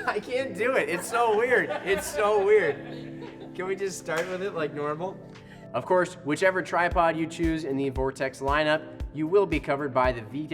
I can't do it. It's so weird. It's so weird. Can we just start with it like normal? Of course, whichever tripod you choose in the Vortex lineup, you will be covered by the V.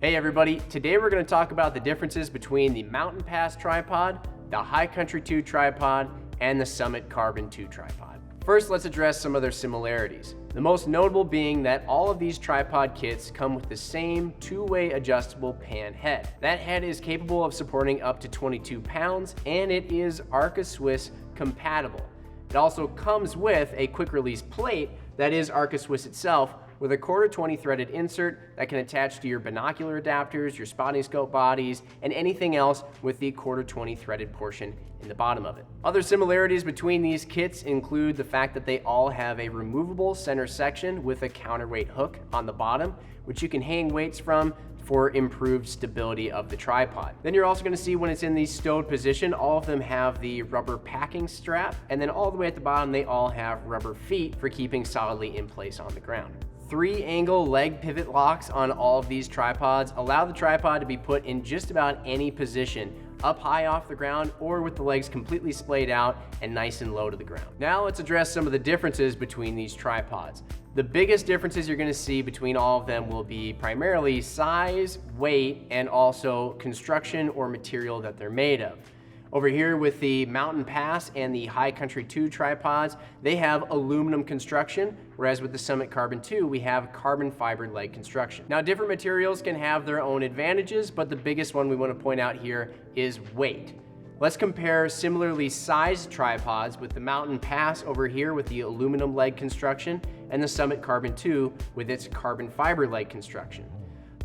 Hey everybody, today we're going to talk about the differences between the Mountain Pass tripod, the High Country 2 tripod, and the Summit Carbon 2 tripod. First, let's address some of their similarities. The most notable being that all of these tripod kits come with the same two-way adjustable pan head. That head is capable of supporting up to 22 pounds, and it is Arca-Swiss compatible. It also comes with a quick release plate that is Arca-Swiss itself, with a 1/4 threaded insert that can attach to your binocular adapters, your spotting scope bodies, and anything else with the 1/4 threaded portion in the bottom of it. Other similarities between these kits include the fact that they all have a removable center section with a counterweight hook on the bottom, which you can hang weights from for improved stability of the tripod. Then you're also going to see when it's in the stowed position, all of them have the rubber packing strap, and then all the way at the bottom they all have rubber feet for keeping solidly in place on the ground. 3-angle leg pivot locks on all of these tripods allow the tripod to be put in just about any position, up high off the ground or with the legs completely splayed out and nice and low to the ground. Now let's address some of the differences between these tripods. The biggest differences you're going to see between all of them will be primarily size, weight, and also construction or material that they're made of. Over here with the Mountain Pass and the High Country 2 tripods, they have aluminum construction, whereas with the Summit Carbon 2, we have carbon fiber leg construction. Now, different materials can have their own advantages, but the biggest one we want to point out here is weight. Let's compare similarly sized tripods with the Mountain Pass over here with the aluminum leg construction and the Summit Carbon 2 with its carbon fiber leg construction.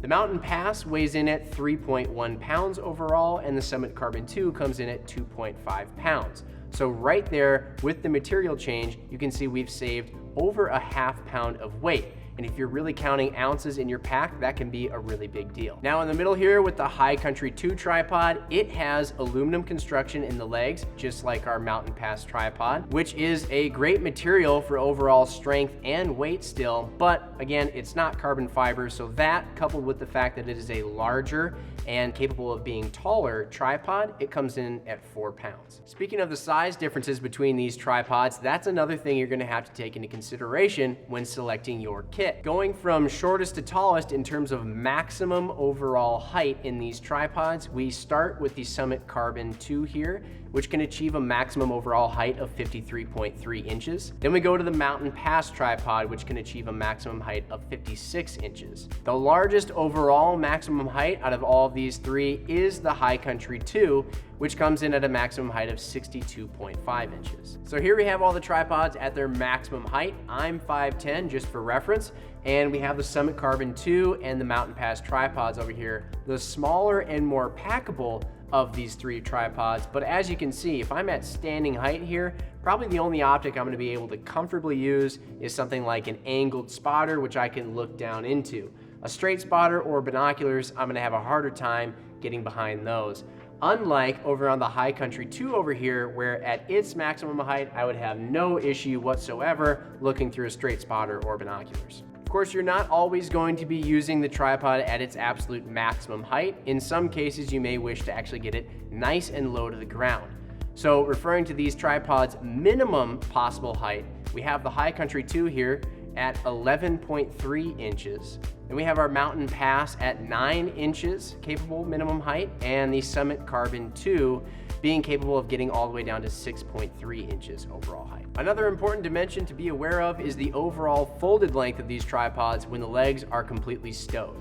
The Mountain Pass weighs in at 3.1 pounds overall, and the Summit Carbon 2 comes in at 2.5 pounds. So right there with the material change, you can see we've saved over a ½ pound of weight. And if you're really counting ounces in your pack, that can be a really big deal. Now in the middle here with the High Country 2 tripod, it has aluminum construction in the legs, just like our Mountain Pass tripod, which is a great material for overall strength and weight still, but again, it's not carbon fiber, so that coupled with the fact that it is a larger and capable of being taller tripod, it comes in at 4 pounds. Speaking of the size differences between these tripods, that's another thing you're gonna have to take into consideration when selecting your kit. Going from shortest to tallest in terms of maximum overall height in these tripods, we start with the Summit Carbon 2 here, which can achieve a maximum overall height of 53.3 inches. Then we go to the Mountain Pass tripod, which can achieve a maximum height of 56 inches. The largest overall maximum height out of all of these three is the High Country 2, which comes in at a maximum height of 62.5 inches. So here we have all the tripods at their maximum height. I'm 5'10", just for reference, and we have the Summit Carbon 2 and the Mountain Pass tripods over here, the smaller and more packable of these three tripods. But as you can see, if I'm at standing height here, probably the only optic I'm going to be able to comfortably use is something like an angled spotter, which I can look down into. A straight spotter or binoculars, I'm going to have a harder time getting behind those. Unlike over on the High Country 2 over here, where at its maximum height, I would have no issue whatsoever looking through a straight spotter or binoculars. Of course, you're not always going to be using the tripod at its absolute maximum height. In some cases, you may wish to actually get it nice and low to the ground. So referring to these tripods' minimum possible height, we have the High Country 2 here at 11.3 inches. Then we have our Mountain Pass at 9 inches capable minimum height, and the Summit Carbon 2 being capable of getting all the way down to 6.3 inches overall height. Another important dimension to be aware of is the overall folded length of these tripods when the legs are completely stowed.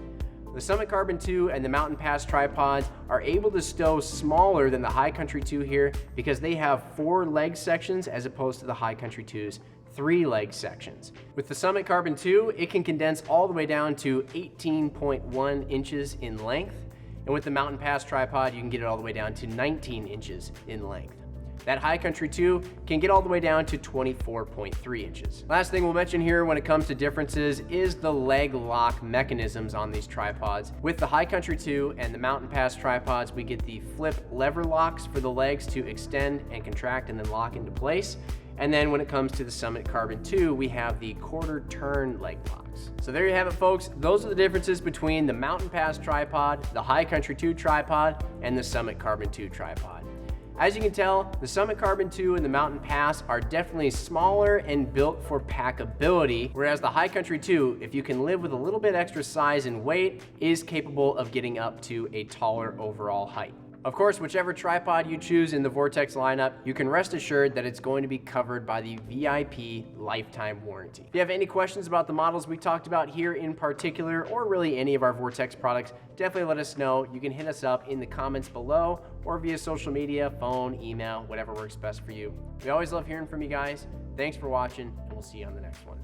The Summit Carbon 2 and the Mountain Pass tripods are able to stow smaller than the High Country 2 here because they have 4 leg sections as opposed to the High Country 2's 3 leg sections. With the Summit Carbon 2, it can condense all the way down to 18.1 inches in length. And with the Mountain Pass tripod, you can get it all the way down to 19 inches in length. That High Country 2 can get all the way down to 24.3 inches. Last thing we'll mention here when it comes to differences is the leg lock mechanisms on these tripods. With the High Country 2 and the Mountain Pass tripods, we get the flip lever locks for the legs to extend and contract and then lock into place. And then when it comes to the Summit Carbon 2, we have the quarter turn leg locks. So there you have it, folks. Those are the differences between the Mountain Pass tripod, the High Country 2 tripod, and the Summit Carbon 2 tripod. As you can tell, the Summit Carbon 2 and the Mountain Pass are definitely smaller and built for packability, whereas the High Country 2, if you can live with a little bit extra size and weight, is capable of getting up to a taller overall height. Of course, whichever tripod you choose in the Vortex lineup, you can rest assured that it's going to be covered by the VIP lifetime warranty. If you have any questions about the models we talked about here in particular, or really any of our Vortex products, definitely let us know. You can hit us up in the comments below or via social media, phone, email, whatever works best for you. We always love hearing from you guys. Thanks for watching, and we'll see you on the next one.